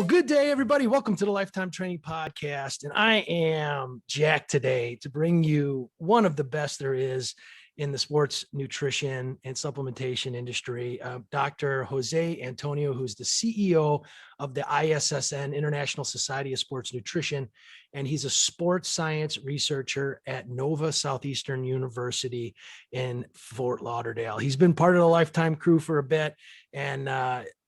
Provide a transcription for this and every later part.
Well, good day, everybody. Welcome to the Lifetime Training Podcast. And I am jacked today to bring you one of the best there is in the sports nutrition and supplementation industry, Dr. Jose Antonio, who's the CEO of the ISSN, International Society of Sports Nutrition. And he's a sports science researcher at Nova Southeastern University in Fort Lauderdale. He's been part of the Lifetime crew for a bit. And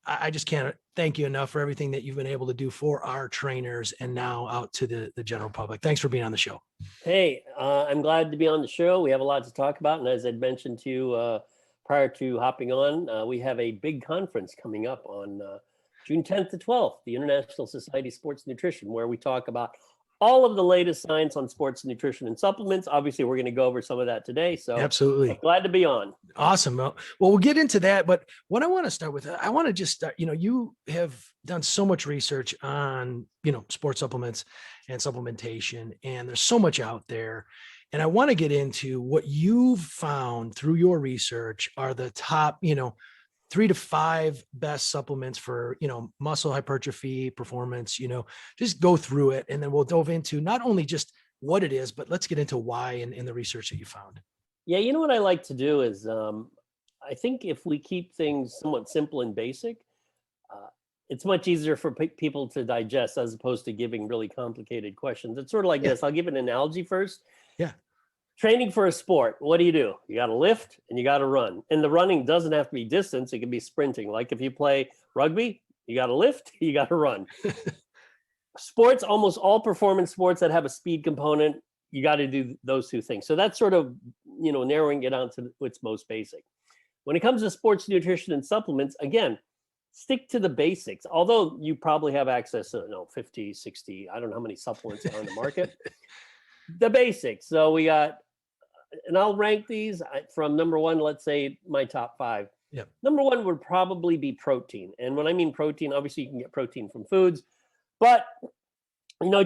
I just can't thank you enough for everything that you've been able to do for our trainers and now out to the general public. Thanks for being on the show. Hey, I'm glad to be on the show. We have a lot to talk about. And as I'd mentioned to you prior to hopping on, we have a big conference coming up on June 10th to 12th, the International Society of Sports Nutrition, where we talk about all of the latest science on sports nutrition and supplements. Obviously, we're going to go over some of that today. So absolutely glad to be on. Awesome. Well, we'll get into that. But what I want to start with, I want to just start, you have done so much research on, sports supplements and supplementation, and there's so much out there. And I want to get into what you've found through your research are the top, 3 to 5 best supplements for, muscle hypertrophy, performance, just go through it. And then we'll delve into not only just what it is, but let's get into why and the research that you found. Yeah. You know what I like to do is I think if we keep things somewhat simple and basic, it's much easier for people to digest as opposed to giving really complicated questions. It's sort of like this. I'll give an analogy first. Yeah. Training for a sport, what do? You got to lift and you got to run. And the running doesn't have to be distance. It can be sprinting. Like if you play rugby, you got to lift, you got to run. Sports, almost all performance sports that have a speed component, you got to do those two things. So that's sort of, narrowing it down to what's most basic. When it comes to sports nutrition and supplements, again, stick to the basics. Although you probably have access to 50, 60, I don't know how many supplements are on the market. The basics. So we got, and I'll rank these from number one, let's say my top 5. Yep. Number 1 would probably be protein. And when I mean protein, obviously you can get protein from foods, but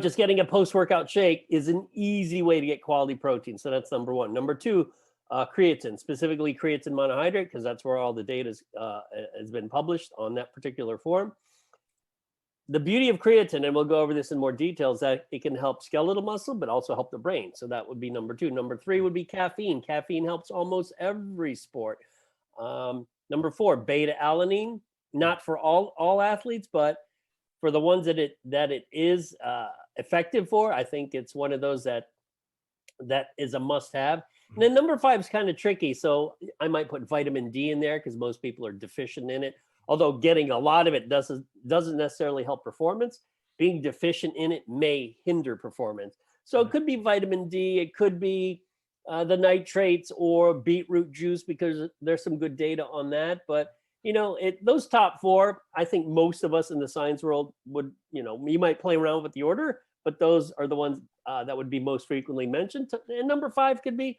just getting a post-workout shake is an easy way to get quality protein. So that's number 1. Number 2, creatine, specifically creatine monohydrate, because that's where all the data has been published on that particular form. The beauty of creatine, and we'll go over this in more detail, is that it can help skeletal muscle, but also help the brain. So that would be number 2. Number 3 would be caffeine. Caffeine helps almost every sport. Number 4, beta alanine, not for all athletes, but for the ones that it is effective for. I think it's one of those that is a must-have. And then number 5 is kind of tricky. So I might put vitamin D in there because most people are deficient in it. Although getting a lot of it doesn't necessarily help performance, being deficient in it may hinder performance. So it could be vitamin D, it could be the nitrates or beetroot juice, because there's some good data on that. But, those top 4, I think most of us in the science world would, you might play around with the order, but those are the ones that would be most frequently mentioned. And number 5 could be,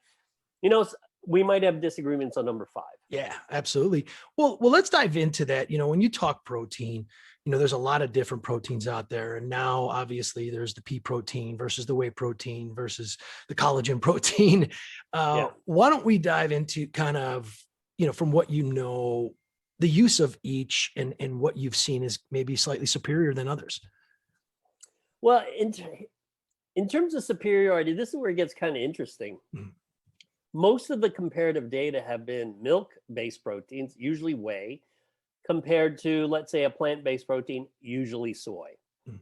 we might have disagreements on number 5. Yeah, absolutely. Well, let's dive into that. When you talk protein, there's a lot of different proteins out there. And now obviously there's the pea protein versus the whey protein versus the collagen protein. Why don't we dive into kind of, from what the use of each and what you've seen is maybe slightly superior than others? Well, in terms of superiority, this is where it gets kind of interesting. Mm-hmm. Most of the comparative data have been milk-based proteins, usually whey, compared to, let's say, a plant-based protein, usually soy. Mm.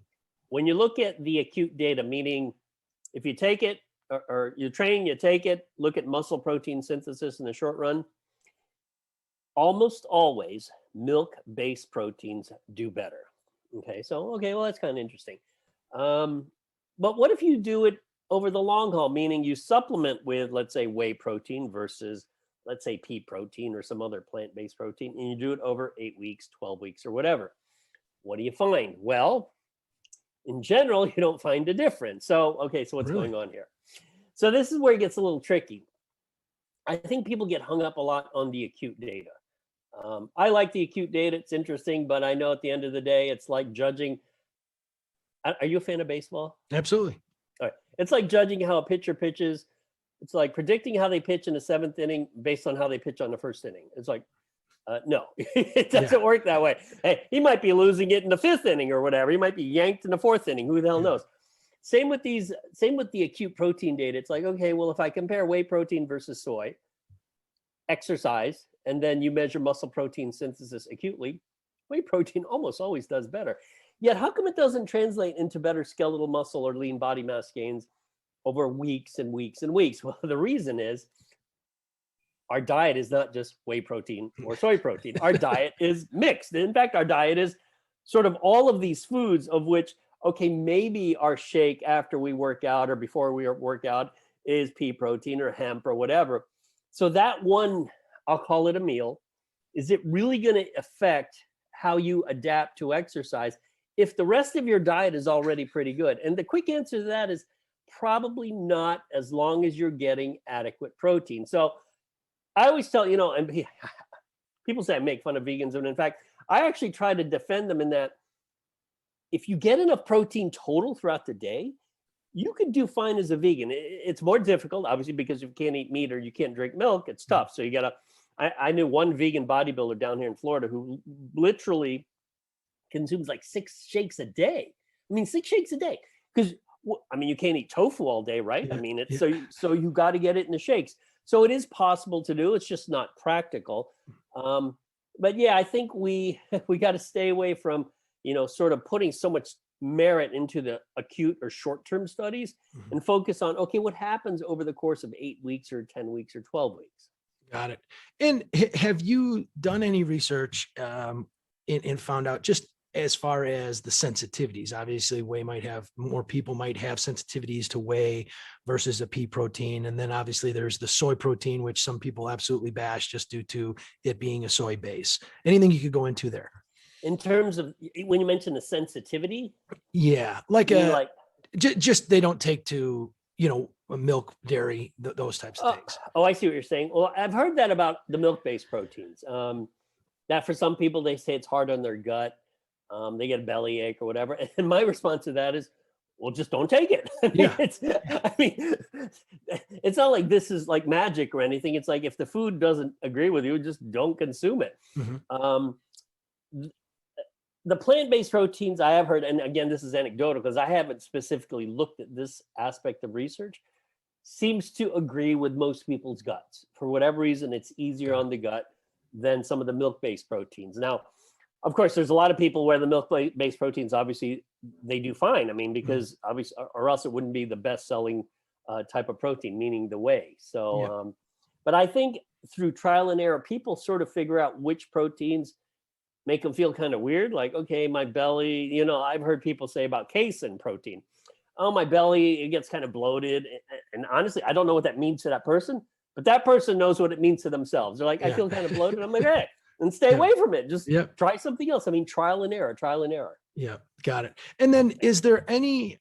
When you look at the acute data, meaning if you take it or you train, you take it, look at muscle protein synthesis in the short run, almost always milk-based proteins do better. Well, that's kind of interesting. But what if you do it over the long haul, meaning you supplement with, let's say, whey protein versus, let's say, pea protein or some other plant-based protein, and you do it over 8 weeks, 12 weeks, or whatever? What do you find? Well, in general, you don't find a difference. So what's going on here? So this is where it gets a little tricky. I think people get hung up a lot on the acute data. I like the acute data. It's interesting, but I know at the end of the day, it's like judging. Are you a fan of baseball? Absolutely. All right. It's like judging how a pitcher pitches. It's like predicting how they pitch in the 7th inning based on how they pitch on the 1st inning. It's like, No, it doesn't work that way. Hey, he might be losing it in the 5th inning or whatever. He might be yanked in the 4th inning. Who the hell knows? Same with the acute protein data. It's like, okay, well, if I compare whey protein versus soy, exercise, and then you measure muscle protein synthesis acutely, whey protein almost always does better. Yet how come it doesn't translate into better skeletal muscle or lean body mass gains over weeks and weeks and weeks? Well, the reason is our diet is not just whey protein or soy protein. Our diet is mixed. In fact, our diet is sort of all of these foods, of which, okay, maybe our shake after we work out or before we work out is pea protein or hemp or whatever. So that one, I'll call it a meal, is it really going to affect how you adapt to exercise if the rest of your diet is already pretty good? And the quick answer to that is probably not, as long as you're getting adequate protein. So I always tell, and people say I make fun of vegans, and in fact, I actually try to defend them in that if you get enough protein total throughout the day, you can do fine as a vegan. It's more difficult, obviously, because if you can't eat meat or you can't drink milk, it's tough. So you gotta, I knew one vegan bodybuilder down here in Florida who literally consumes like 6 shakes a day. I mean, 6 shakes a day. Because, you can't eat tofu all day, right? So you got to get it in the shakes. So it is possible to do. It's just not practical. But yeah, I think we got to stay away from, sort of putting so much merit into the acute or short-term studies and focus on, okay, what happens over the course of 8 weeks or 10 weeks or 12 weeks? Got it. And have you done any research and found out, just as far as the sensitivities? Obviously, more people might have sensitivities to whey versus a pea protein. And then obviously there's the soy protein, which some people absolutely bash just due to it being a soy base. Anything you could go into there? In terms of when you mention the sensitivity? Yeah. Just they don't take to, milk, dairy, those types of things. Oh, I see what you're saying. Well, I've heard that about the milk-based proteins. That for some people, they say it's hard on their gut. They get a bellyache or whatever. And my response to that is, well, just don't take it. It's not like this is like magic or anything. It's like, if the food doesn't agree with you, just don't consume it. The plant-based proteins I have heard, and again, this is anecdotal because I haven't specifically looked at this aspect of research, seems to agree with most people's guts. For whatever reason, it's easier on the gut than some of the milk-based proteins. Now, of course, there's a lot of people where the milk-based proteins, obviously, they do fine. Because obviously, or else it wouldn't be the best-selling type of protein, meaning the whey. So, but I think through trial and error, people sort of figure out which proteins make them feel kind of weird. Like, okay, my belly, I've heard people say about casein protein, oh, my belly, it gets kind of bloated. And honestly, I don't know what that means to that person, but that person knows what it means to themselves. They're like, I feel kind of bloated. I'm like, hey, and stay away from it. Just try something else. Trial and error. Yeah, got it. And then is there any,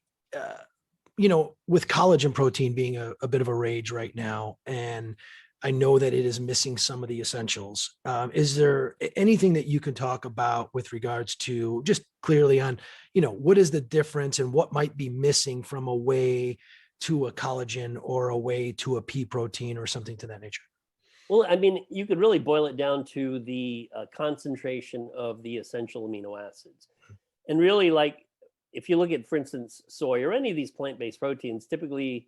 with collagen protein being a bit of a rage right now, and I know that it is missing some of the essentials. Is there anything that you can talk about with regards to just clearly on, what is the difference and what might be missing from a whey to a collagen or a whey to a pea protein or something to that nature? Well, you could really boil it down to the concentration of the essential amino acids. And really, like, if you look at, for instance, soy or any of these plant-based proteins, typically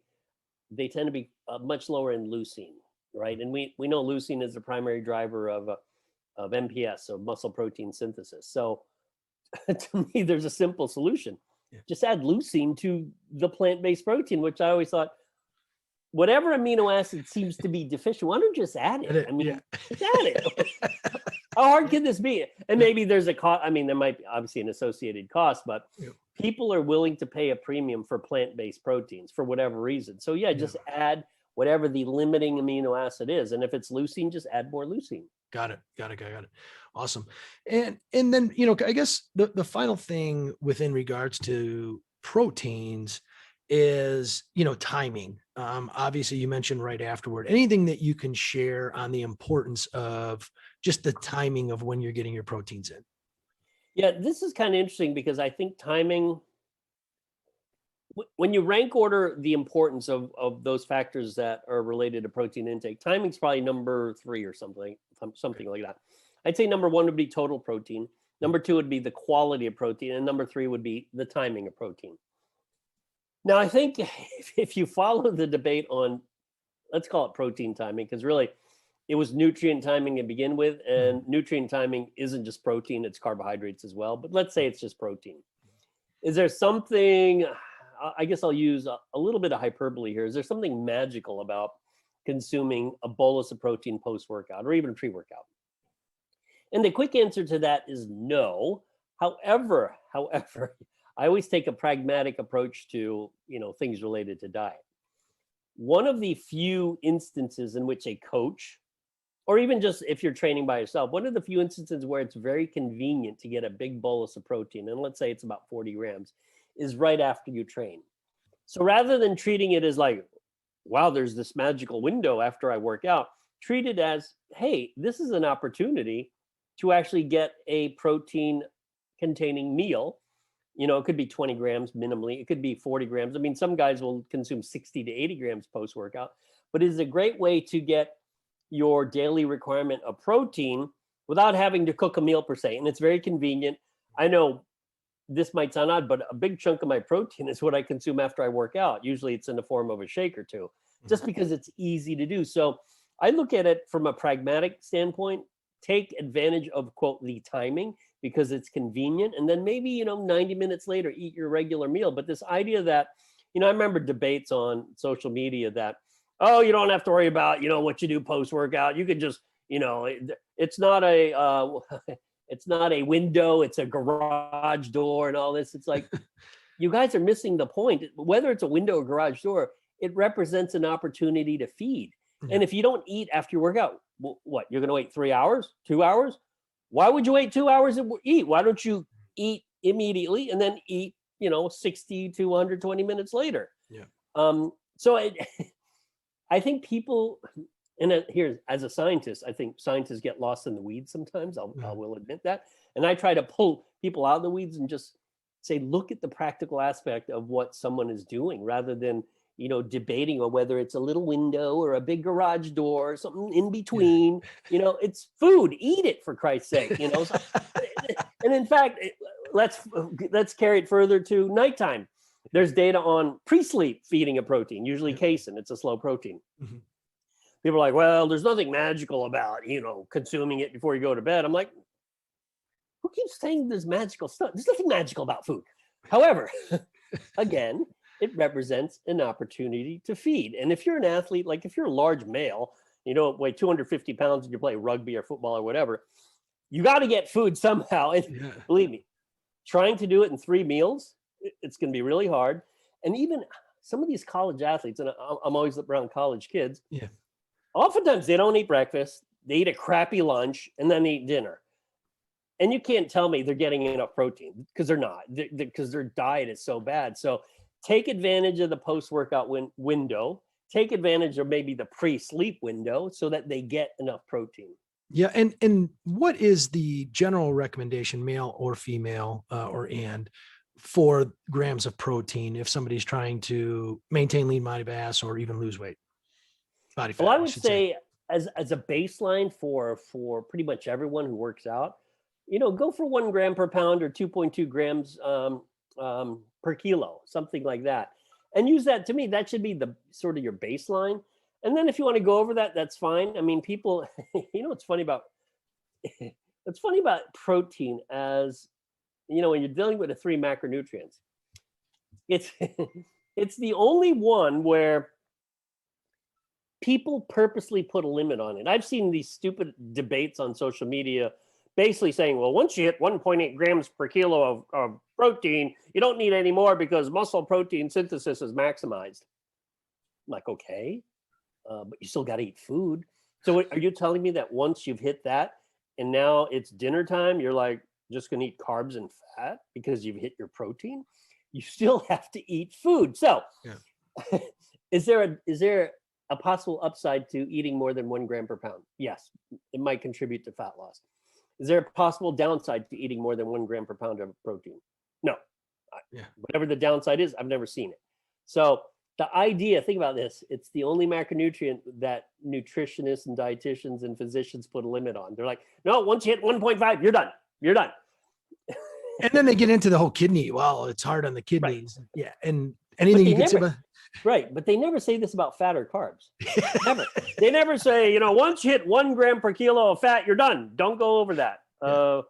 they tend to be much lower in leucine. Right. And we know leucine is the primary driver of MPS, so muscle protein synthesis. So to me, there's a simple solution. Just add leucine to the plant-based protein, which I always thought, whatever amino acid seems to be deficient, why don't you just add it? Just add it. How hard can this be? And maybe there's a cost. There might be obviously an associated cost, but people are willing to pay a premium for plant-based proteins for whatever reason. So just add whatever the limiting amino acid is. And if it's leucine, just add more leucine. Got it. Awesome. And then, I guess the final thing within regards to proteins is, timing. Obviously you mentioned right afterward, anything that you can share on the importance of just the timing of when you're getting your proteins in. Yeah, this is kind of interesting because I think timing, when you rank order the importance of those factors that are related to protein intake, timing's probably number 3 or something like that. I'd say number one would be total protein. Number two would be the quality of protein. And number three would be the timing of protein. Now, I think if you follow the debate on, let's call it protein timing, because really it was nutrient timing to begin with. And nutrient timing isn't just protein, it's carbohydrates as well. But let's say it's just protein. Is there something, I guess I'll use a little bit of hyperbole here. Is there something magical about consuming a bolus of protein post-workout or even pre-workout? And the quick answer to that is no. However, I always take a pragmatic approach to, things related to diet. One of the few instances in which a coach, or even just if you're training by yourself, one of the few instances where it's very convenient to get a big bolus of protein, and let's say it's about 40 grams, is right after you train. So rather than treating it as like, wow, there's this magical window after I work out, treat it as, hey, this is an opportunity to actually get a protein containing meal. It could be 20 grams minimally. It could be 40 grams. I mean, some guys will consume 60 to 80 grams post-workout, but it is a great way to get your daily requirement of protein without having to cook a meal per se. And it's very convenient. I know this might sound odd, but a big chunk of my protein is what I consume after I work out. Usually it's in the form of a shake or two, just because it's easy to do. So I look at it from a pragmatic standpoint. Take advantage of, quote, the timing because it's convenient. And then maybe, 90 minutes later, eat your regular meal. But this idea that, I remember debates on social media that, oh, you don't have to worry about, what you do post-workout. You could just, it's not a, it's not a window, it's a garage door and all this. It's like, you guys are missing the point. Whether it's a window or garage door, it represents an opportunity to feed. And if you don't eat after your workout, what, you're going to wait 3 hours, 2 hours? Why would you wait 2 hours to eat? Why don't you eat immediately and then eat, 60 to 120 minutes later? Yeah. So I think people, and here, as a scientist, I think scientists get lost in the weeds sometimes. I will admit that. And I try to pull people out of the weeds and just say, look at the practical aspect of what someone is doing rather than, debating on whether it's a little window or a big garage door or something in between. It's food. Eat it, for Christ's sake. So, and in fact, let's carry it further to nighttime. There's data on pre-sleep feeding of protein, usually casein. It's a slow protein. People are like, well, there's nothing magical about, consuming it before you go to bed. I'm like, who keeps saying there's magical stuff? There's nothing magical about food. However, again, it represents an opportunity to feed. And if you're an athlete, like if you're a large male, weigh 250 pounds and you play rugby or football or whatever, you got to get food somehow. And believe me, trying to do it in 3 meals, it's going to be really hard. And even some of these college athletes, and I'm always around college kids, oftentimes they don't eat breakfast, they eat a crappy lunch, and then eat dinner. And you can't tell me they're getting enough protein because they're not, because their diet is so bad. So take advantage of the post-workout window, take advantage of maybe the pre-sleep window so that they get enough protein. Yeah. And what is the general recommendation, male or female, for grams of protein if somebody's trying to maintain lean body mass or even lose weight? Body fat, well, I would say as a baseline for pretty much everyone who works out, go for 1 gram per pound or 2.2 grams per kilo, something like that. And use that. To me, that should be the sort of your baseline. And then if you want to go over that, that's fine. I mean, people, what's funny about protein as, when you're dealing with the 3 macronutrients, it's the only one where people purposely put a limit on it. I've seen these stupid debates on social media basically saying, well, once you hit 1.8 grams per kilo of protein, you don't need any more because muscle protein synthesis is maximized. I'm like, okay, but you still got to eat food. So are you telling me that once you've hit that and now it's dinner time, you're like just going to eat carbs and fat because you've hit your protein? You still have to eat food. So is there a possible upside to eating more than 1 gram per pound? Yes, it might contribute to fat loss. Is there a possible downside to eating more than 1 gram per pound of protein? No. Whatever the downside is, I've never seen it. So the idea, think about this, it's the only macronutrient that nutritionists and dietitians and physicians put a limit on. They're like, no, once you hit 1.5, you're done. You're done. And then they get into the whole kidney. Well, it's hard on the kidneys. Right. Yeah. And But anything they you can say never, about. right. But they never say this about fat or carbs. Never. They never say, you know, once you hit 1 gram per kilo of fat, you're done. Don't go over that. Yeah.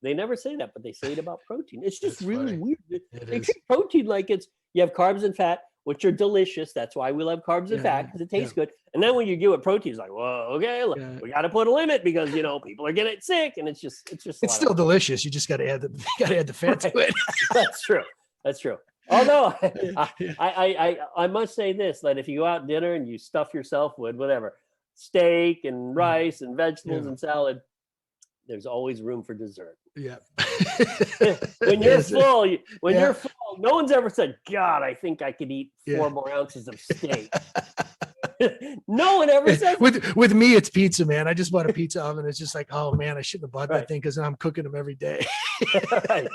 They never say that, but they say it about protein. It's just That's really funny. weird. It They is. treat protein like it's, you have carbs and fat, which are delicious. That's why we love carbs and fat, because it tastes good. And then when you give it protein, it's like, well, okay, we got to put a limit because, you know, people are getting sick, and it's still delicious. You just got to add the fat to it. That's true. That's true. Although I must say this, that if you go out to dinner and you stuff yourself with whatever, steak and rice and vegetables and salad, there's always room for dessert. Yeah. When you're full, you're full, no one's ever said, God, I think I could eat 4 more ounces of steak. No one ever says with me, it's pizza, man. I just bought a pizza oven. It's just like, oh man, I shouldn't have bought that thing because I'm cooking them every day. Right.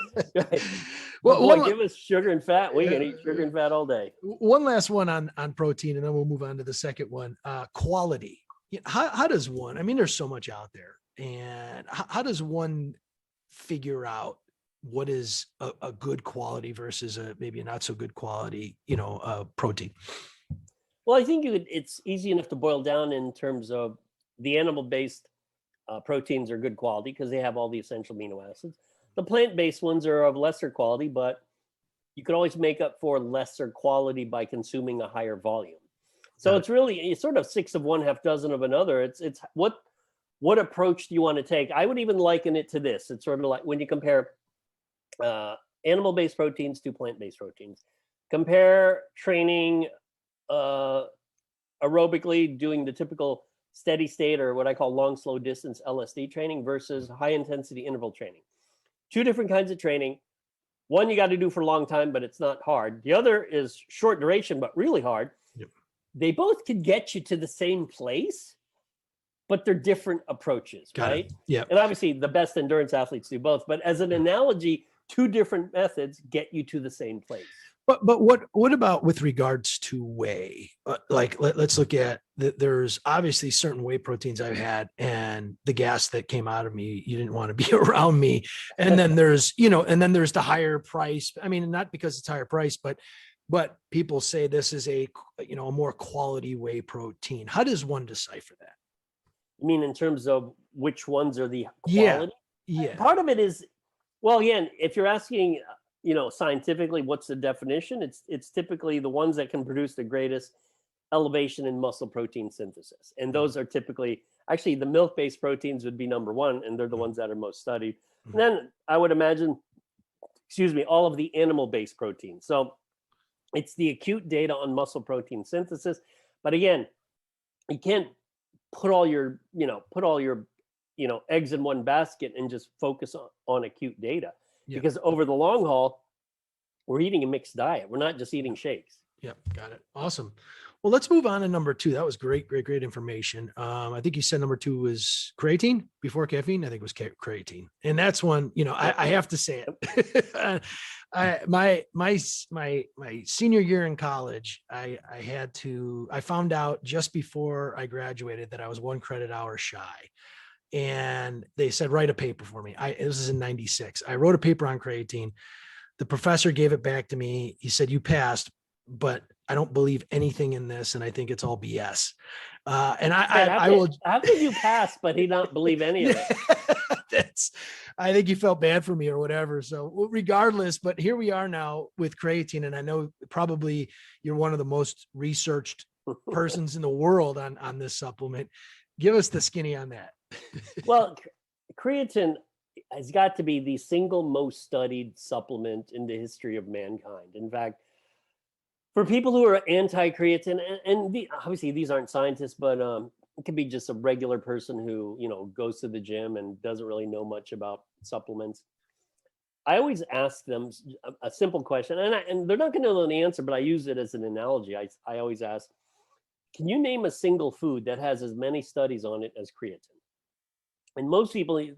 Well, give us sugar and fat. We can eat sugar and fat all day. One last one on protein, and then we'll move on to the second one. Quality. How does one? I mean, there's so much out there, and how does one figure out what is a good quality versus maybe a not so good quality, protein? Well, I think it's easy enough to boil down in terms of the animal-based proteins are good quality because they have all the essential amino acids. The plant-based ones are of lesser quality, but you can always make up for lesser quality by consuming a higher volume. So it's sort of 6 of one, half dozen of another. It's what approach do you want to take? I would even liken it to this. It's sort of like when you compare animal-based proteins to plant-based proteins. Compare training aerobically, doing the typical steady state or what I call long, slow distance LSD training versus high intensity interval training. 2 different kinds of training. One you got to do for a long time, but it's not hard. The other is short duration, but really hard. Yep. They both could get you to the same place, but they're different approaches, right? Yeah. And obviously the best endurance athletes do both, but as an analogy, 2 different methods get you to the same place. But what about with regards to whey? Like let's look at there's obviously certain whey proteins I've had, and the gas that came out of me, you didn't want to be around me. And then there's the higher price. I mean, not because it's higher price, but people say this is a more quality whey protein. How does one decipher that? I mean, in terms of which ones are the quality? Yeah. Part of it is, well, again, if you're asking, scientifically, what's the definition? It's typically the ones that can produce the greatest elevation in muscle protein synthesis. And those are typically, actually, the milk-based proteins would be number 1, and they're the ones that are most studied. And then I would imagine, all of the animal-based proteins. So it's the acute data on muscle protein synthesis. But again, you can't put all your eggs in one basket and just focus on acute data. Yeah. Because over the long haul, we're eating a mixed diet. We're not just eating shakes. Yep. Got it. Awesome. Well, let's move on to number 2. That was great information. I think you said number 2 was creatine before caffeine. I think it was creatine. And that's one, I have to say it. My senior year in college, I found out just before I graduated that I was 1 credit hour shy. And they said, write a paper for me. This is in 96. I wrote a paper on creatine. The professor gave it back to me. He said, you passed, but I don't believe anything in this. And I think it's all BS. And I will. How could you pass, but he not believe any of it? I think he felt bad for me or whatever. So regardless, but here we are now with creatine. And I know probably you're one of the most researched persons in the world on this supplement. Give us the skinny on that. Well, creatine has got to be the single most studied supplement in the history of mankind. In fact, for people who are anti-creatine, and obviously these aren't scientists, but it could be just a regular person who goes to the gym and doesn't really know much about supplements. I always ask them a simple question, and they're not going to know the answer, but I use it as an analogy. I always ask, can you name a single food that has as many studies on it as creatine? And most people, I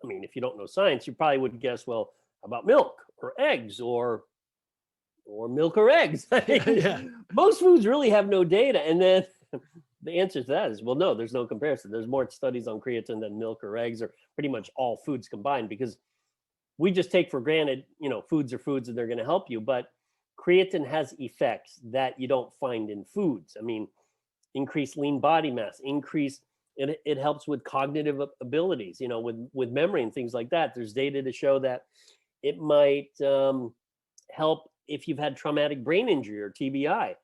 mean, if you don't know science, you probably would guess, well, about milk or eggs or or milk or eggs. Yeah. Most foods really have no data. And then the answer to that is, well, no, there's no comparison. There's more studies on creatine than milk or eggs or pretty much all foods combined, because we just take for granted, foods are foods and they're going to help you. But creatine has effects that you don't find in foods. I mean, increased lean body mass, it helps with cognitive abilities, with memory and things like that. There's data to show that it might help if you've had traumatic brain injury or TBI.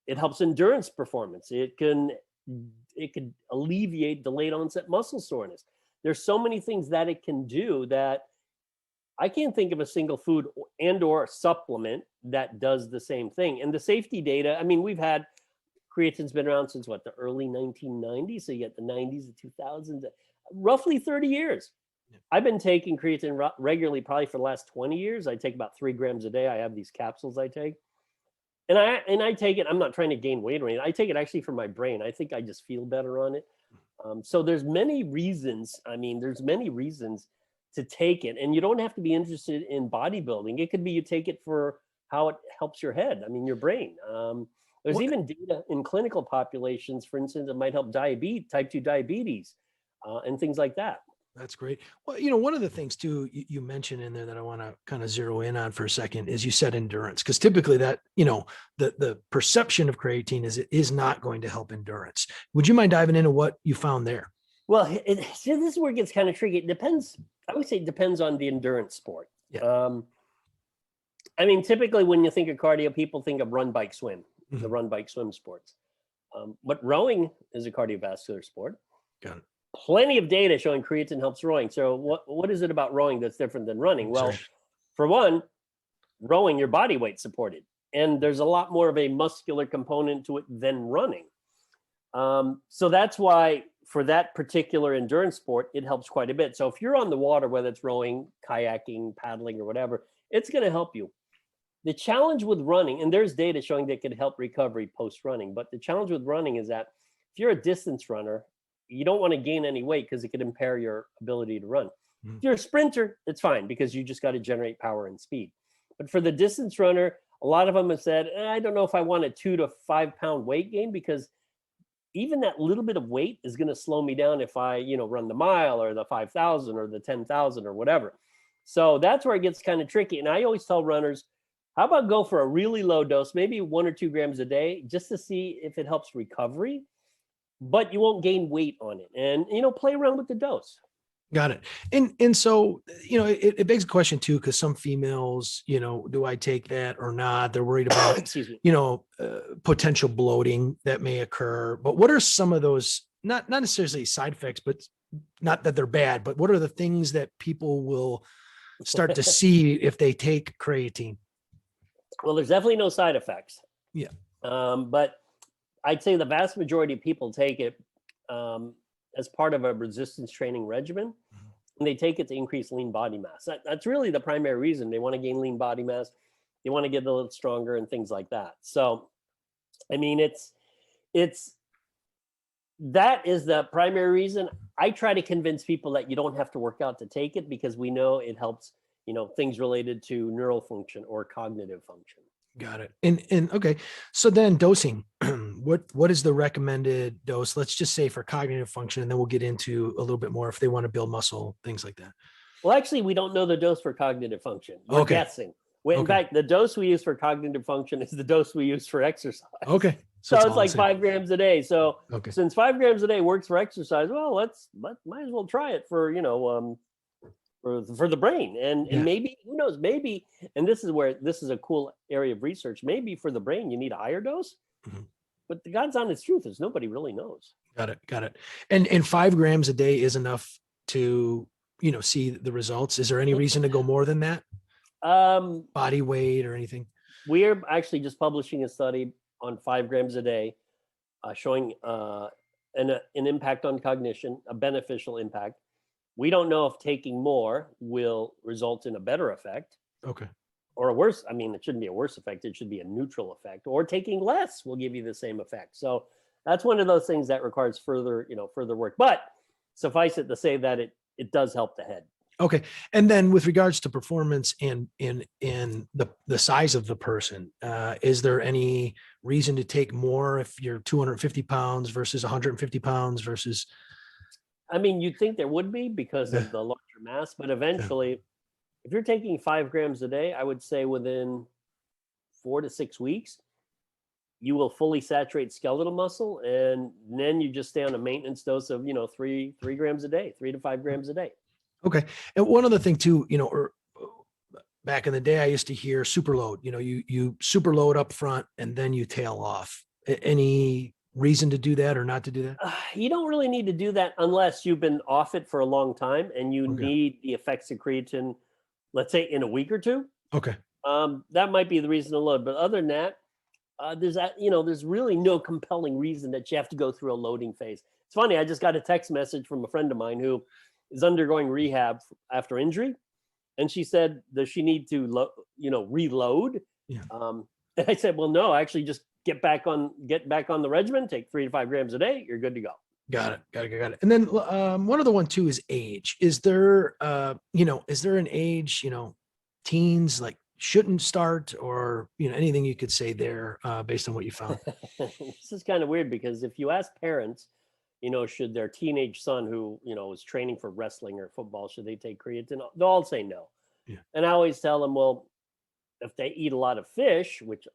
It helps endurance performance. It could alleviate delayed onset muscle soreness. There's so many things that it can do that I can't think of a single food and or supplement that does the same thing. And the safety data, I mean, creatine's been around since the early 1990s. So you get the 90s, the 2000s, roughly 30 years. Yeah. I've been taking creatine regularly, probably for the last 20 years. I take about 3 grams a day. I have these capsules I take. And I take it, I'm not trying to gain weight or anything. I take it actually for my brain. I think I just feel better on it. So there's many reasons. There's many reasons to take it. And you don't have to be interested in bodybuilding. It could be you take it for how it helps your head. Your brain. There's even data in clinical populations, for instance, it might help type 2 diabetes and things like that. That's great. Well, one of the things too, you mentioned in there that I want to kind of zero in on for a second is you said endurance, because typically that, the perception of creatine is it is not going to help endurance. Would you mind diving into what you found there? Well, this is where it gets kind of tricky. It depends. I would say it depends on the endurance sport. Yeah. Typically when you think of cardio, people think of run, bike, swim, mm-hmm. the run, bike, swim sports. But rowing is a cardiovascular sport. Got it. Plenty of data showing creatine helps rowing. So what is it about rowing that's different than running? Well, for one, rowing, your body weight supported. And there's a lot more of a muscular component to it than running. So that's why for that particular endurance sport, it helps quite a bit. So if you're on the water, whether it's rowing, kayaking, paddling, or whatever, it's going to help you. The challenge with running, and there's data showing that it could help recovery post-running, but the challenge with running is that if you're a distance runner, you don't want to gain any weight because it could impair your ability to run. If you're a sprinter, it's fine because you just got to generate power and speed. But for the distance runner, a lot of them have said, I don't know if I want a 2 to 5 pound weight gain, because even that little bit of weight is going to slow me down if I, run the mile or the 5,000 or the 10,000 or whatever. So that's where it gets kind of tricky. And I always tell runners, how about go for a really low dose, maybe 1 or 2 grams a day, just to see if it helps recovery, but you won't gain weight on it. And, play around with the dose. Got it. And so, it begs a question too, because some females, do I take that or not? They're worried about, potential bloating that may occur. But what are some of those, not necessarily side effects, but not that they're bad, but what are the things that people will start to see if they take creatine? Well, there's definitely no side effects. Yeah. But I'd say the vast majority of people take it as part of a resistance training regimen, and they take it to increase lean body mass. That's really the primary reason. They want to gain lean body mass. They want to get a little stronger and things like that. So, that is the primary reason. I try to convince people that you don't have to work out to take it, because we know it helps, things related to neural function or cognitive function. Got it. And okay. So then dosing, what is the recommended dose? Let's just say for cognitive function, and then we'll get into a little bit more if they want to build muscle, things like that. Well, actually, we don't know the dose for cognitive function. We're guessing. In fact, the dose we use for cognitive function is the dose we use for exercise. Okay. So it's like 5 grams a day. So since 5 grams a day works for exercise, well, might as well try it for, for the brain. And maybe, who knows, maybe, and this is a cool area of research, maybe for the brain, you need a higher dose. Mm-hmm. But the God's honest truth is nobody really knows. Got it. And 5 grams a day is enough to, see the results. Is there any reason to go more than that? Body weight or anything? We're actually just publishing a study on 5 grams a day, showing an impact on cognition, a beneficial impact. We don't know if taking more will result in a better effect. Okay. Or a worse. It shouldn't be a worse effect. It should be a neutral effect. Or taking less will give you the same effect. So that's one of those things that requires further work. But suffice it to say that it does help the head. Okay. And then with regards to performance and in the size of the person, is there any reason to take more if you're 250 pounds versus 150 pounds versus? I mean, you'd think there would be because Yeah. of the larger mass, but Yeah. eventually, if you're taking 5 grams a day, I would say within 4 to 6 weeks, you will fully saturate skeletal muscle, and then you just stay on a maintenance dose of 3 grams a day, 3 to 5 grams a day. Okay. And one other thing too, back in the day, I used to hear super load, you super load up front and then you tail off. Any reason to do that or not to do that? You don't really need to do that unless you've been off it for a long time and you Okay. need the effects of creatine, let's say in a week or two. Okay. That might be the reason to load. But other than that, there's really no compelling reason that you have to go through a loading phase. It's funny. I just got a text message from a friend of mine who is undergoing rehab after injury, and she said, does she need to reload? Yeah. And I said, well, no, actually just get back on the regimen, take 3 to 5 grams a day, you're good to go. Got it. And then one other one too is age. Is there an age, teens like shouldn't start, or anything you could say there based on what you found? This is kind of weird because if you ask parents, should their teenage son who, is training for wrestling or football, should they take creatine? They'll all say no. Yeah. And I always tell them, well, if they eat a lot of fish, which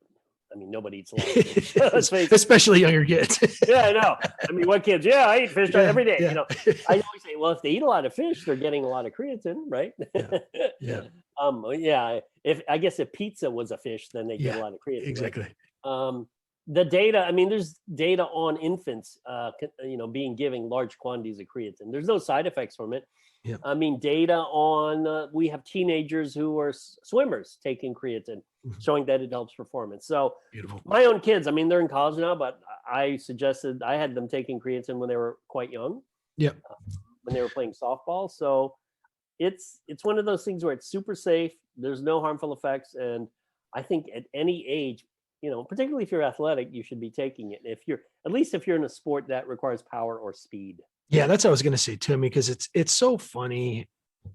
I mean, nobody eats a lot of fish. Let's face it. Especially younger kids. Yeah, I know. I mean, what kids? Yeah, I eat fish every day. Yeah. I always say, well, if they eat a lot of fish, they're getting a lot of creatine, right? Yeah. Yeah. If pizza was a fish, then they get a lot of creatine. Exactly. Right? The data. I mean, there's data on infants, being given large quantities of creatine. There's no side effects from it. Yeah. I mean, data on we have teenagers who are swimmers taking creatine, showing that it helps performance. So Beautiful. my own kids, I mean, they're in college now, but I had them taking creatine when they were quite young. Yeah. When they were playing softball. So it's one of those things where it's super safe. There's no harmful effects. And I think at any age, particularly if you're athletic, you should be taking it. At least if you're in a sport that requires power or speed. Yeah, that's what I was going to say too, because it's so funny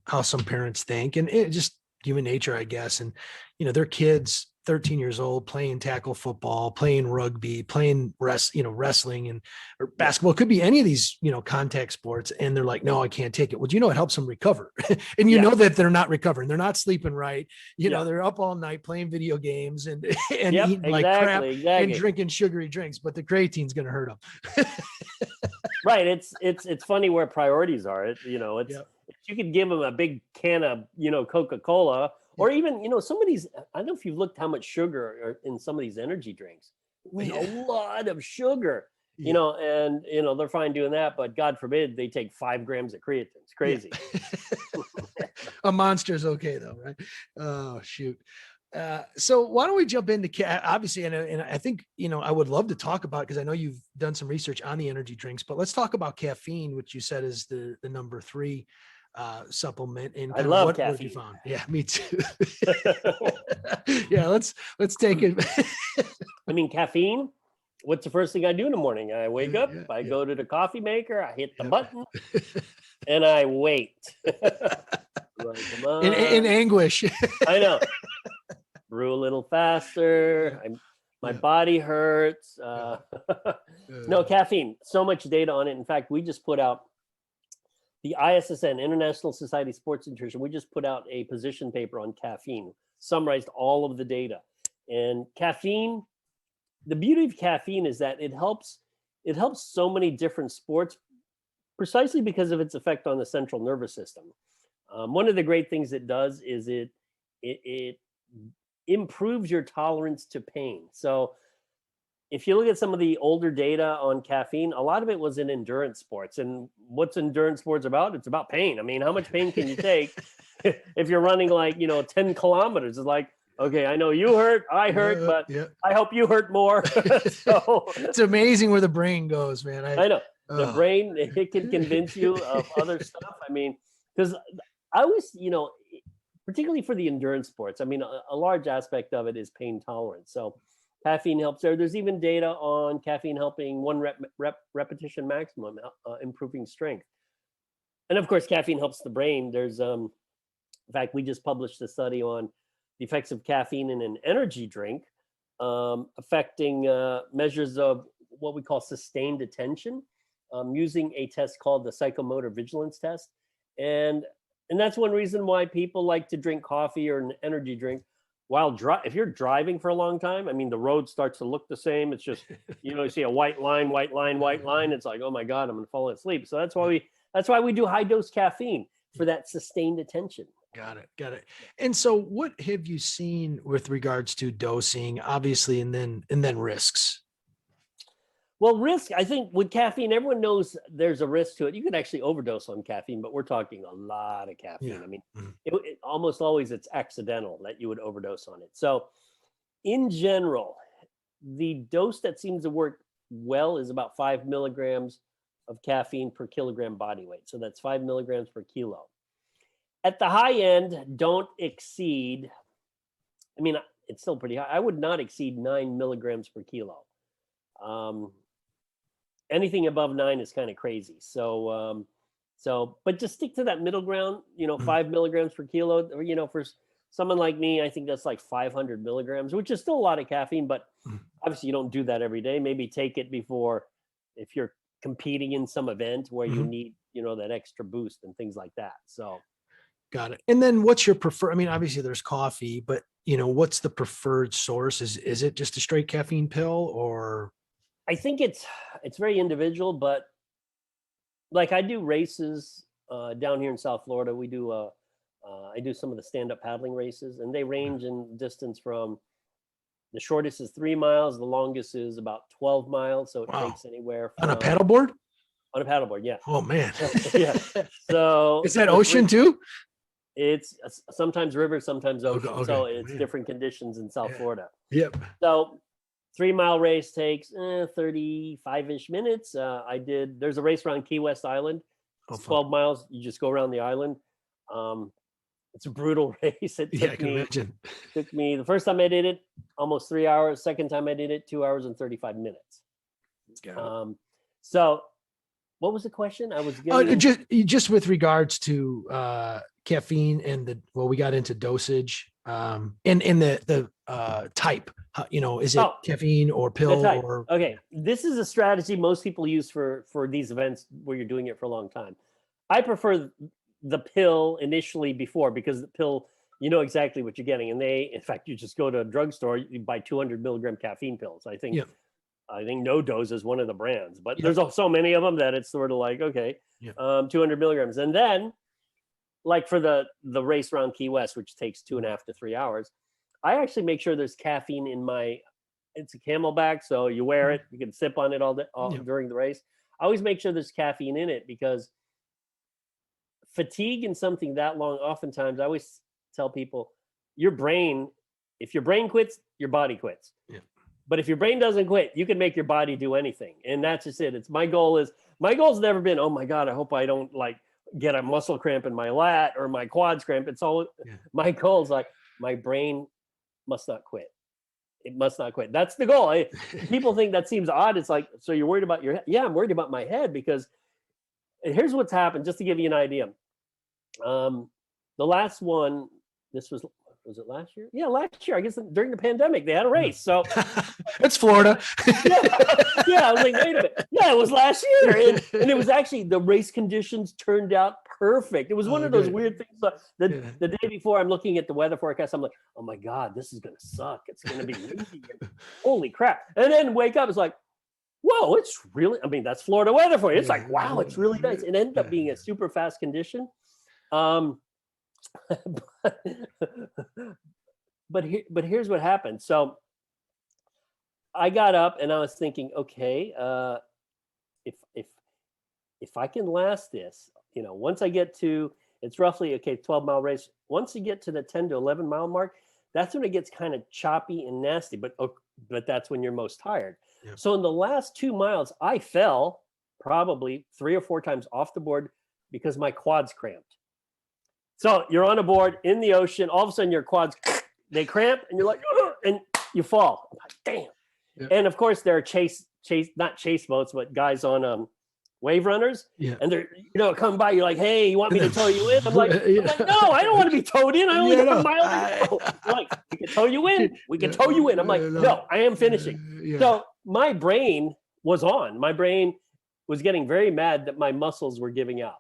how some parents think, and it just human nature, I guess. And their kids, 13 years old, playing tackle football, playing rugby, playing wrestling and or basketball. It could be any of these contact sports, and they're like, no, I can't take it. Well, it helps them recover, and know that they're not recovering, they're not sleeping right. They're up all night playing video games and eating like crap and drinking sugary drinks, but the creatine's going to hurt them. Right. It's funny where priorities are. If you could give them a big can of, Coca-Cola, or even, some of these, I don't know if you've looked how much sugar are in some of these energy drinks. A lot of sugar, and, they're fine doing that, but God forbid they take 5 grams of creatine. It's crazy. Yeah. A Monster's okay though, right? Oh, shoot. So why don't we jump into obviously, and I think, I would love to talk about, because I know you've done some research on the energy drinks, but let's talk about caffeine, which you said is the number 3 supplement. And I love what caffeine. You found. Yeah, me too. Yeah, let's take it. I mean, caffeine. What's the first thing I do in the morning? I wake up, I go to the coffee maker, I hit the button, and I wait. In anguish. I know. Brew a little faster. My body hurts. No, caffeine. So much data on it. In fact, we just put out the ISSN, International Society of Sports Nutrition. We just put out a position paper on caffeine, summarized all of the data. And caffeine, the beauty of caffeine is that it helps so many different sports precisely because of its effect on the central nervous system. One of the great things it does is it improves your tolerance to pain. So if you look at some of the older data on caffeine, a lot of it was in endurance sports. And what's endurance sports about? It's about pain. I mean, how much pain can you take if you're running 10 kilometers? It's like, okay, I know you hurt, I hurt, but I hope you hurt more. So it's amazing where the brain goes, man. I know. The brain, it can convince you of other stuff. I mean, because I always, particularly for the endurance sports, I mean, a large aspect of it is pain tolerance. So caffeine helps there. There's even data on caffeine helping 1 repetition maximum, improving strength. And of course, caffeine helps the brain. There's, in fact, we just published a study on the effects of caffeine in an energy drink, affecting measures of what we call sustained attention, using a test called the psychomotor vigilance test. And that's one reason why people like to drink coffee or an energy drink while if you're driving for a long time. I mean, the road starts to look the same. It's just, you see a white line, white line, white line. It's like, oh my God, I'm going to fall asleep. So that's why we do high dose caffeine, for that sustained attention. Got it. And so what have you seen with regards to dosing, obviously, and then risks? Well, risk, I think with caffeine, everyone knows there's a risk to it. You can actually overdose on caffeine, but we're talking a lot of caffeine. Yeah. I mean, it almost always it's accidental that you would overdose on it. So in general, the dose that seems to work well is about 5 milligrams of caffeine per kilogram body weight. So that's 5 milligrams per kilo. At the high end, don't exceed, I mean, it's still pretty high. I would not exceed 9 milligrams per kilo. Anything above 9 is kind of crazy. So, but just stick to that middle ground, 5 milligrams per kilo, for someone like me, I think that's like 500 milligrams, which is still a lot of caffeine, but obviously you don't do that every day. Maybe take it before, if you're competing in some event where you need, that extra boost and things like that. So. Got it. And then what's your preferred, I mean, obviously there's coffee, but what's the preferred source? Is it just a straight caffeine pill, or? I think it's very individual, but like I do races down here in South Florida. We do I do some of the stand-up paddling races, and they range in distance from, the shortest is 3 miles, the longest is about 12 miles. So it takes anywhere from, on a paddleboard? On a paddleboard, yeah. Oh man. Yeah. So is that ocean too? It's sometimes river, sometimes ocean. Okay. So it's different conditions in South Florida. Yep. So 3 mile race takes 35-ish minutes. There's a race around Key West Island. It's 12 miles. You just go around the island. It's a brutal race. It I can imagine. Took me, the first time I did it, almost 3 hours. Second time I did it, 2 hours and 35 minutes. So what was the question? I was getting just with regards to caffeine and we got into dosage and the type, is it caffeine or pill or? Okay. This is a strategy most people use for these events where you're doing it for a long time. I prefer the pill initially before, because the pill, you know exactly what you're getting. And in fact, you just go to a drugstore, you buy 200 milligram caffeine pills. I think No Dose is one of the brands, but there's so many of them that it's sort of like, okay, 200 milligrams. And then like for the race around Key West, which takes 2.5 to 3 hours, I actually make sure there's caffeine in it's a Camelback. So you wear it, you can sip on it all day, during the race. I always make sure there's caffeine in it, because fatigue in something that long, oftentimes I always tell people, if your brain quits, your body quits. Yeah. But if your brain doesn't quit, you can make your body do anything. And that's just it. My goal's never been, oh my God, I hope I don't like get a muscle cramp in my lat or my quads cramp. It's all, my goal's like, my brain must not quit. It must not quit. That's the goal. People think that seems odd. It's like, so you're worried about your head? Yeah, I'm worried about my head, because here's what's happened, just to give you an idea. The last one, was it last year? Yeah, last year. I guess during the pandemic, they had a race. So it's Florida. I was like, wait a minute. Yeah, it was last year. And it was actually, the race conditions turned out perfect. It was one of those weird things. The day before, I'm looking at the weather forecast. I'm like, oh my God, this is going to suck. It's going to be windy. Holy crap. And then wake up, it's like, whoa, it's really, that's Florida weather for you. It's like, wow, it's really nice. It ended up being a super fast condition. But here's what happened. So I got up and I was thinking, okay, if I can last this, once I get to, it's roughly 12-mile race. Once you get to the 10 to 11 mile mark, that's when it gets kind of choppy and nasty. But that's when you're most tired. Yeah. So in the last 2 miles, I fell probably 3 or 4 times off the board because my quads cramped. So you're on a board in the ocean. All of a sudden, your quads, they cramp, and you're like, and you fall. I'm like, damn. Yeah. And of course, there are not chase boats, but guys on wave runners, Yeah. and they're, coming by, you're like, hey, you want me to tow you in? I'm like, Yeah. no, I don't want to be towed in. I only got no, a mile to go. They're like, we can tow you in. We can tow you in. I'm like, no, I am finishing. Yeah. So my brain was on. My brain was getting very mad that my muscles were giving out.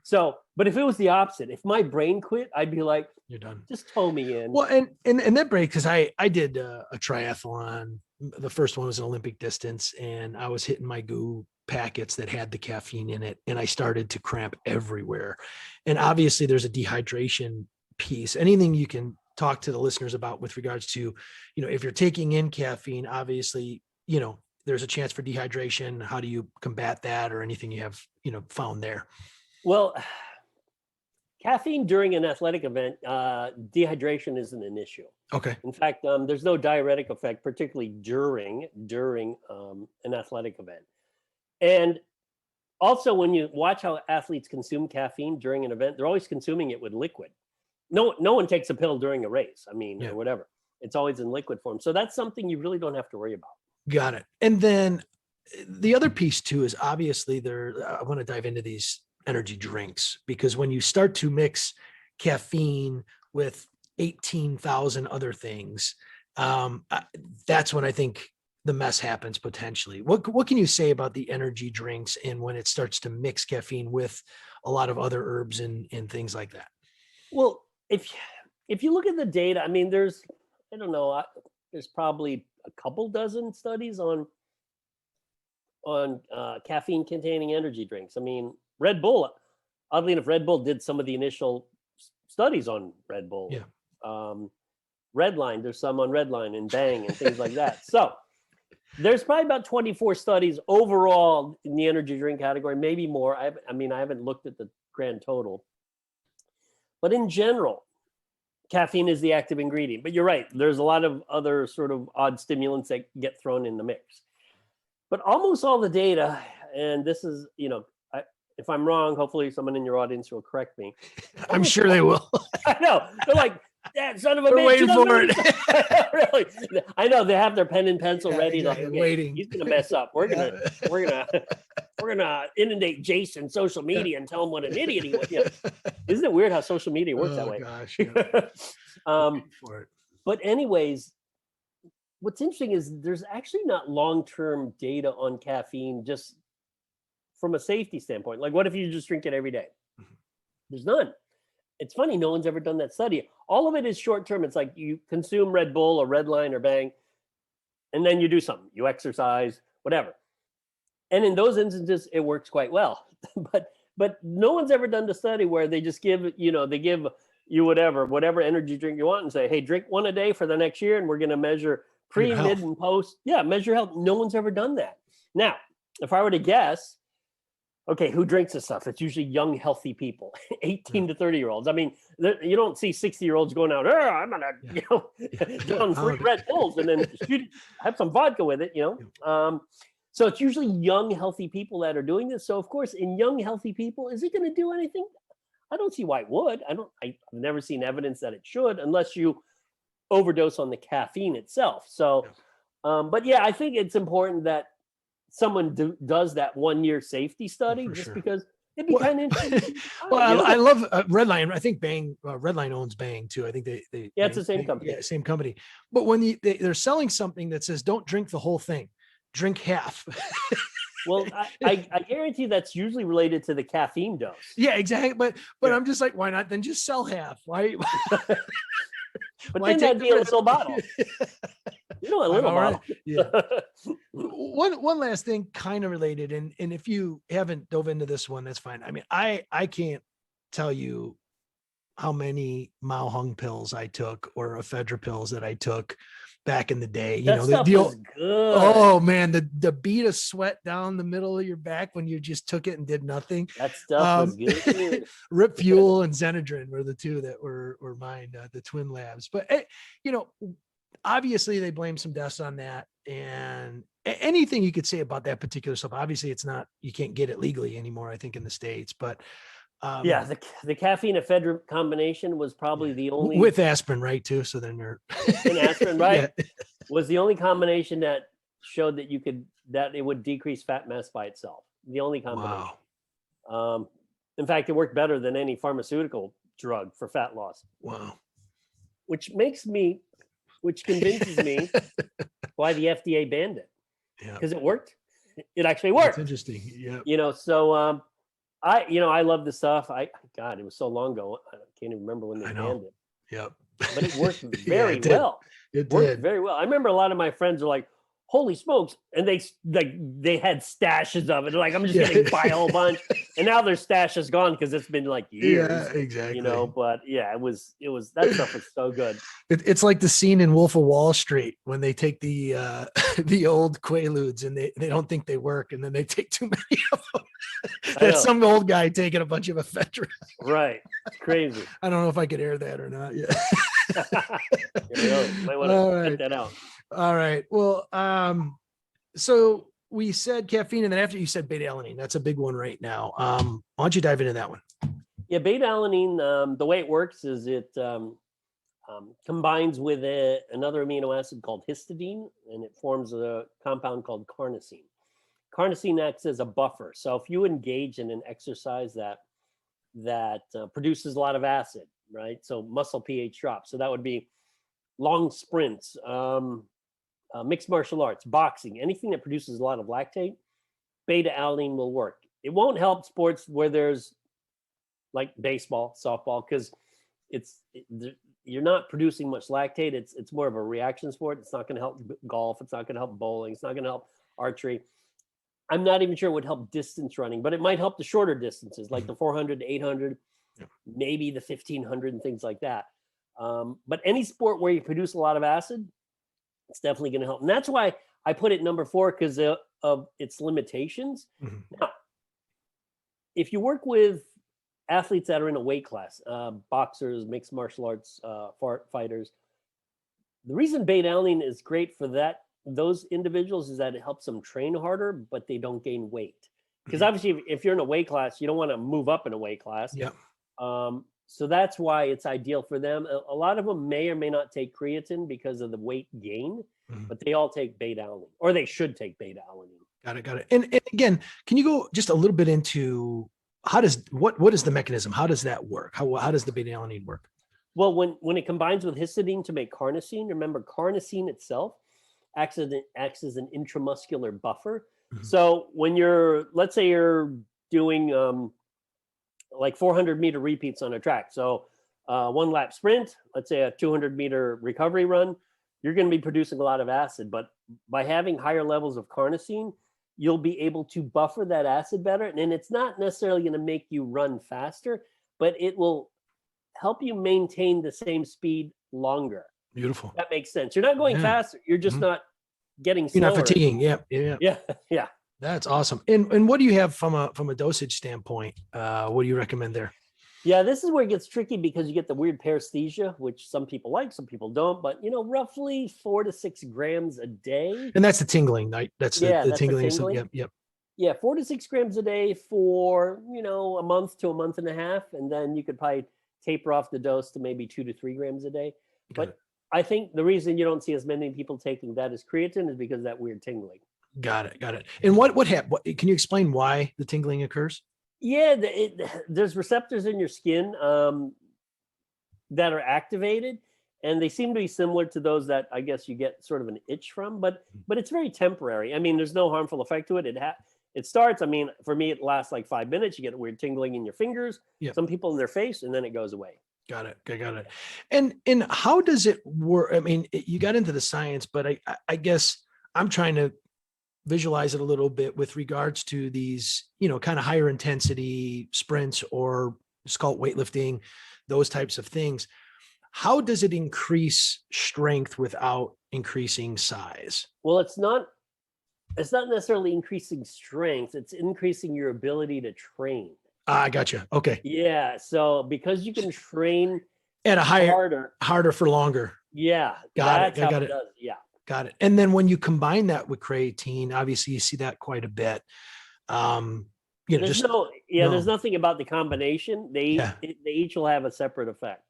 So, but if it was the opposite, if my brain quit, I'd be like, you're done. Just tow me in. Well, and that break, because I did a triathlon. The first one was an Olympic distance, and I was hitting my goo packets that had the caffeine in it, and I started to cramp everywhere. And obviously there's a dehydration piece. Anything you can talk to the listeners about with regards to, if you're taking in caffeine, obviously, there's a chance for dehydration. How do you combat that, or anything you have, found there? Well, caffeine during an athletic event, dehydration isn't an issue. Okay. In fact, there's no diuretic effect, particularly during an athletic event. And also, when you watch how athletes consume caffeine during an event, they're always consuming it with liquid. No one takes a pill during a race. Or whatever. It's always in liquid form. So that's something you really don't have to worry about. Got it. And then the other piece too is obviously I want to dive into these energy drinks, because when you start to mix caffeine with 18,000 other things, that's when I think the mess happens potentially. What can you say about the energy drinks and when it starts to mix caffeine with a lot of other herbs and things like that? Well, if you look at the data, there's probably a couple dozen studies on caffeine containing energy drinks. Red Bull, oddly enough, Red Bull did some of the initial studies on Red Bull. Yeah. Redline, there's some on Redline and Bang and things like that. So there's probably about 24 studies overall in the energy drink category, maybe more. I haven't looked at the grand total. But in general, caffeine is the active ingredient. But you're right, there's a lot of other sort of odd stimulants that get thrown in the mix. But almost all the data, and this is, if I'm wrong, hopefully someone in your audience will correct me. I'm sure they will. I know. They're like, that son of a bitch. We're waiting for it. Really? I know they have their pen and pencil ready. Exactly, Like, okay, waiting. He's gonna mess up. We're gonna inundate Jason social media and tell him what an idiot he was. Isn't it weird how social media works that way? Gosh, yeah. But anyways, what's interesting is there's actually not long-term data on caffeine just from a safety standpoint. Like, what if you just drink it every day? There's none. It's funny, no one's ever done that study. All of it is short-term. It's like you consume Red Bull or Redline or Bang, and then you do something. You exercise, whatever. And in those instances, it works quite well. But no one's ever done the study where they just give you whatever energy drink you want and say, hey, drink one a day for the next year, and we're going to measure pre, mid, and post. Yeah, measure health. No one's ever done that. Now, if I were to guess, okay, who drinks this stuff? It's usually young, healthy people, 18 to 30-year-olds. You don't see 60-year-olds going out, I'm going to, down 3 Red Bulls and then have some vodka with it, So it's usually young, healthy people that are doing this. So, of course, in young, healthy people, is it going to do anything? I don't see why it would. I've never seen evidence that it should, unless you overdose on the caffeine itself. So, but yeah, I think it's important that someone does that 1-year safety study because it'd be kind of interesting. I love Redline. I think Bang, Redline owns Bang too. I think they it's the same company. Yeah, same company. But when they're selling something that says, don't drink the whole thing, drink half. Well, I guarantee that's usually related to the caffeine dose. Yeah, exactly. But I'm just like, why not then just sell half? Why? But then that'd be a little bottle. A little bottle. Yeah. One last thing, kind of related, and if you haven't dove into this one, that's fine. I can't tell you how many Mao Hung pills I took or ephedra pills that I took back in the day. That stuff was good. Oh man, the bead of sweat down the middle of your back when you just took it and did nothing. That stuff was good. Rip Fuel and Xenadrin were the two that were mine, the Twin Labs. But obviously they blame some deaths on that, and anything you could say about that particular stuff. Obviously it's not, you can't get it legally anymore, I think, in the States, but the caffeine ephedra combination was probably the only, with aspirin, right, too. So then you're and aspirin, right? Was the only combination that showed that it would decrease fat mass by itself. The only combination. Wow. In fact, it worked better than any pharmaceutical drug for fat loss, Wow. which convinces me why the FDA banned it, Yeah. because it worked. It actually That's worked. interesting. Yeah. So I love this stuff. God, it was so long ago. I can't even remember when they banned it, Yep. but it worked Yeah, very it did. well. It Worked did. very well. I remember a lot of my friends are like, "Holy smokes!" And they had stashes of it. They're like, "I'm just gonna buy a whole bunch," and now their stash is gone because it's been like years. Yeah, exactly. But yeah, it was that stuff was so good. It's like the scene in Wolf of Wall Street when they take the the old Quaaludes and they don't think they work, and then they take too many of them. That's some old guy taking a bunch of ephedra. Right. It's crazy. I don't know if I could air that or not. Yeah. Might want to cut that out. All right. Well, so we said caffeine, and then after you said beta alanine. That's a big one right now. Why don't you dive into that one? Yeah, beta alanine. The way it works is it combines with another amino acid called histidine, and it forms a compound called carnosine. Carnosine acts as a buffer. So if you engage in an exercise that produces a lot of acid, right? So muscle pH drops. So that would be long sprints, mixed martial arts, boxing, anything that produces a lot of lactate, beta alanine will work. It won't help sports where there's like baseball, softball, because you're not producing much lactate. It's more of a reaction sport. It's not going to help golf. It's not going to help bowling. It's not going to help archery. I'm not even sure it would help distance running, but it might help the shorter distances, like the 400 to 800, maybe the 1500 and things like that. But any sport where you produce a lot of acid, it's definitely going to help. And that's why I put it number 4, because of its limitations. Mm-hmm. Now, if you work with athletes that are in a weight class, boxers, mixed martial arts fighters, the reason beta alanine is great for those individuals is that it helps them train harder, but they don't gain weight. Because obviously, if you're in a weight class, you don't want to move up in a weight class. Yeah. So that's why it's ideal for them. A lot of them may or may not take creatine because of the weight gain, but they all take beta alanine, or they should take beta alanine. Got it. And again, can you go just a little bit into what is the mechanism? How does that work? How does the beta alanine work? Well, when it combines with histidine to make carnosine, remember carnosine itself acts as an intramuscular buffer. So when let's say you're doing like 400 meter repeats on a track. So 1 lap sprint, let's say a 200 meter recovery run, you're going to be producing a lot of acid, but by having higher levels of carnosine, you'll be able to buffer that acid better. And it's not necessarily going to make you run faster, but it will help you maintain the same speed longer. Beautiful. That makes sense. You're not going faster. You're just not getting slower. You're not fatiguing. Yeah. That's awesome. And what do you have from a dosage standpoint? What do you recommend there? Yeah, this is where it gets tricky because you get the weird paresthesia, which some people like, some people don't. But roughly 4 to 6 grams a day. And that's the tingling, right? That's the tingling. Yep. Yeah, 4 to 6 grams a day for a month to a month and a half, and then you could probably taper off the dose to maybe 2 to 3 grams a day. But I think the reason you don't see as many people taking that as creatine is because of that weird tingling. Got it. And what can you explain why the tingling occurs? Yeah, there's receptors in your skin that are activated, and they seem to be similar to those that I guess you get sort of an itch from, but it's very temporary. I mean, there's no harmful effect to it. It starts, for me, it lasts like 5 minutes. You get a weird tingling in your fingers, some people in their face, and then it goes away. Got it. And how does it work? I mean, you got into the science, but I guess I'm trying to visualize it a little bit with regards to these, kind of higher intensity sprints, or just call it weightlifting, those types of things. How does it increase strength without increasing size? Well, it's not necessarily increasing strength. It's increasing your ability to train. I gotcha. Okay. Yeah. So because you can train at a harder for longer. Yeah. Got it. Does. Yeah. Got it. And then when you combine that with creatine, obviously you see that quite a bit. There's nothing about the combination. They each will have a separate effect.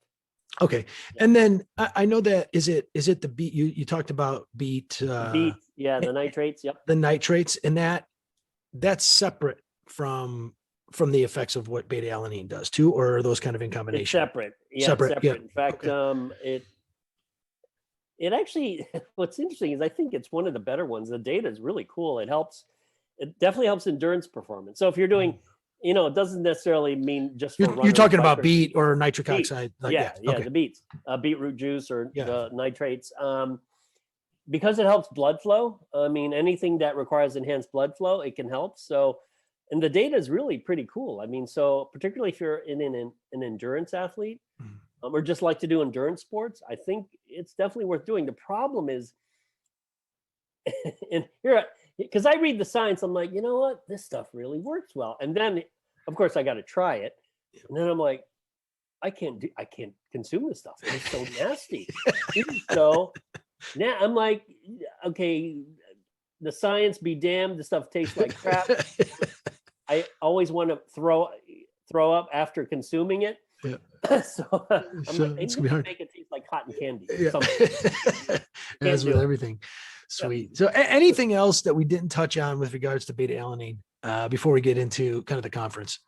Okay. Yeah. And then I know that is it the beet you talked about beet, the nitrates. Yep. The nitrates, and that's separate from the effects of what beta alanine does too, or are those kind of in combination? It's separate. Yeah, Separate. Yeah. In fact, it actually, what's interesting is I think it's one of the better ones. The data is really cool. It definitely helps endurance performance. So if you're doing, it doesn't necessarily mean just for you're talking about bikers. beet or nitric Beets. oxide. Yeah, Okay. the beets, beetroot juice or the nitrates. Because it helps blood flow. I mean, anything that requires enhanced blood flow, it can help. So, and the data is really pretty cool. I mean, so particularly if you're in an endurance athlete, or just like to do endurance sports, I think it's definitely worth doing. The problem is, and here, because I read the science, I'm like, you know what, this stuff really works well. And then, of course, I got to try it, and then I'm like, I can't consume this stuff. It's so nasty. So now I'm like, okay, the science be damned. The stuff tastes like crap. I always want to throw up after consuming it. Yeah. So I'm like, it's gonna make it taste like cotton candy. Yeah. As with everything. Sweet. Yeah. So anything else that we didn't touch on with regards to beta alanine before we get into kind of the conference?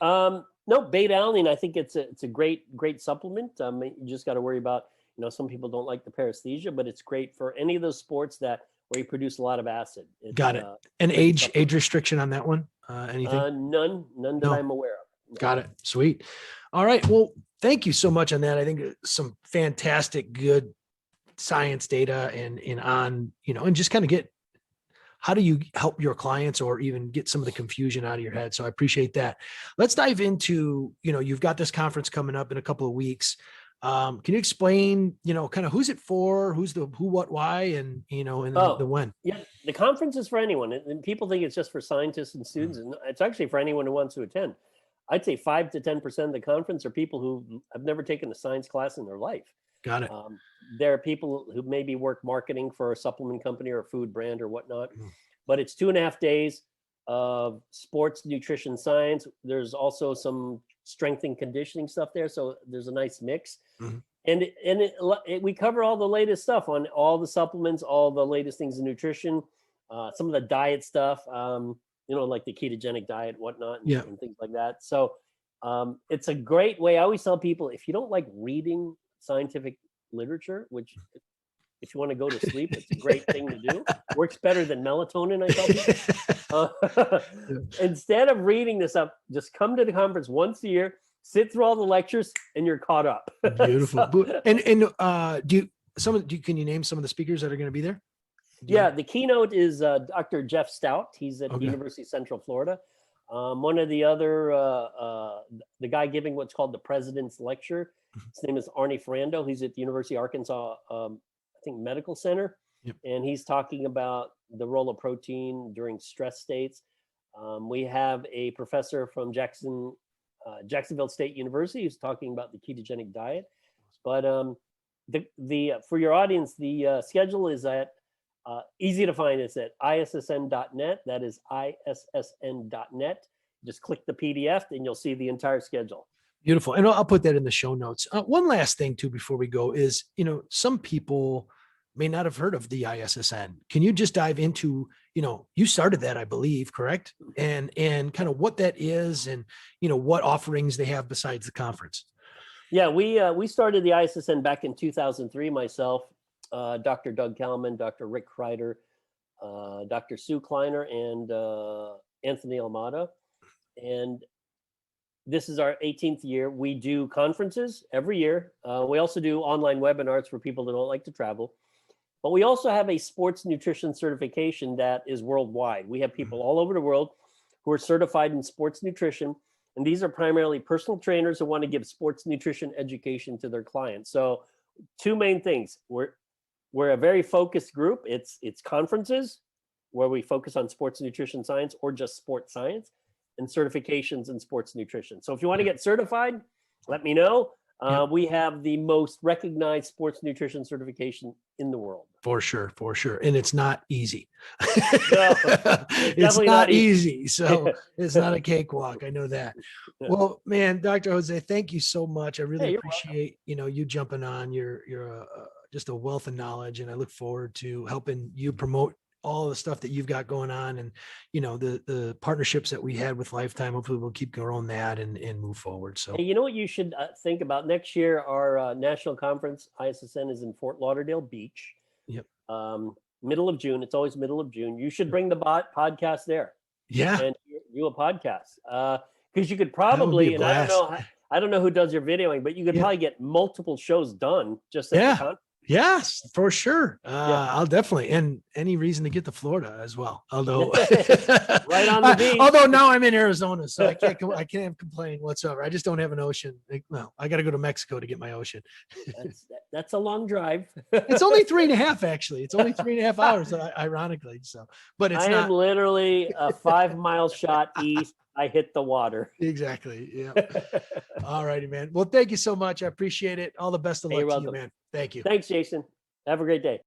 No, beta alanine, I think it's a great supplement. You just got to worry about, some people don't like the paresthesia, but it's great for any of those sports where you produce a lot of acid. Got it. And age restriction on that one? Anything? None that I'm aware of. No. Got it. Sweet. All right. Well, thank you so much on that. I think some fantastic, good science data and just kind of get, how do you help your clients or even get some of the confusion out of your head? So I appreciate that. Let's dive into, you've got this conference coming up in a couple of weeks. Can you explain, kind of who's it for, who's the who, what, why, and, the when? Yeah, the conference is for anyone. And people think it's just for scientists and students. And it's actually for anyone who wants to attend. I'd say 5 to 10% of the conference are people who have never taken a science class in their life. Got it. There are people who maybe work marketing for a supplement company or a food brand or whatnot, but it's 2.5 days of sports, nutrition, science. There's also some strength and conditioning stuff there. So there's a nice mix. And we cover all the latest stuff on all the supplements, all the latest things in nutrition, some of the diet stuff, like the ketogenic diet, whatnot, and things like that. So it's a great way. I always tell people, if you don't like reading scientific literature, which if you want to go to sleep, it's a great thing to do. Works better than melatonin, I tell people. Instead of reading this up, just come to the conference once a year, sit through all the lectures, and you're caught up. Beautiful. Can you name some of the speakers that are going to be there? Yeah, the keynote is Dr. Jeff Stout. He's at University of Central Florida. One of the other, the guy giving what's called the President's Lecture, his name is Arnie Ferrando. He's at the University of Arkansas, I think, Medical Center. And he's talking about the role of protein during stress states. We have a professor from Jacksonville State University who's talking about the ketogenic diet. But for your audience, the schedule is at easy to find. It's at ISSN.net. That is ISSN.net. Just click the PDF and you'll see the entire schedule. Beautiful. And I'll put that in the show notes. One last thing too, before we go is, some people may not have heard of the ISSN. Can you just dive into, you started that, I believe, correct? And kind of what that is and, what offerings they have besides the conference. Yeah, we started the ISSN back in 2003, myself, Dr. Doug Kalman, Dr. Rick Kreider, Dr. Sue Kleiner, and Anthony Almada. And this is our 18th year. We do conferences every year. We also do online webinars for people that don't like to travel. But we also have a sports nutrition certification that is worldwide. We have people all over the world who are certified in sports nutrition. And these are primarily personal trainers who want to give sports nutrition education to their clients. So 2 main things. We're a very focused group. It's conferences where we focus on sports nutrition science or just sports science, and certifications in sports nutrition. So if you want to get certified, let me know. We have the most recognized sports nutrition certification in the world. For sure. And it's not easy. No, it's not easy. So it's not a cakewalk. I know that. Well, man, Dr. Jose, thank you so much. I really appreciate, you jumping on. You're just a wealth of knowledge, and I look forward to helping you promote all the stuff that you've got going on, and the partnerships that we had with Lifetime. Hopefully we'll keep growing that and move forward. So hey, you know what you should think about next year? Our national conference, ISSN, is in Fort Lauderdale Beach. Yep. Middle of June. It's always middle of June. You should bring the podcast there. Yeah. And do a podcast. Because you could That would be probably, a and I don't know who does your videoing, but you could probably get multiple shows done just at the conference. Yes, for sure. I'll definitely, and any reason to get to Florida as well. Although right on the beach. Although now I'm in Arizona, so I can't complain whatsoever. I just don't have an ocean. Well, I got to go to Mexico to get my ocean. That's a long drive. It's only 3.5, actually. It's only 3.5 hours, ironically. So, but it's I am literally a 5-mile shot east. I hit the water. Exactly. Yeah. All righty, man. Well, thank you so much. I appreciate it. All the best of luck to you, man. Thank you. Thanks, Jason. Have a great day.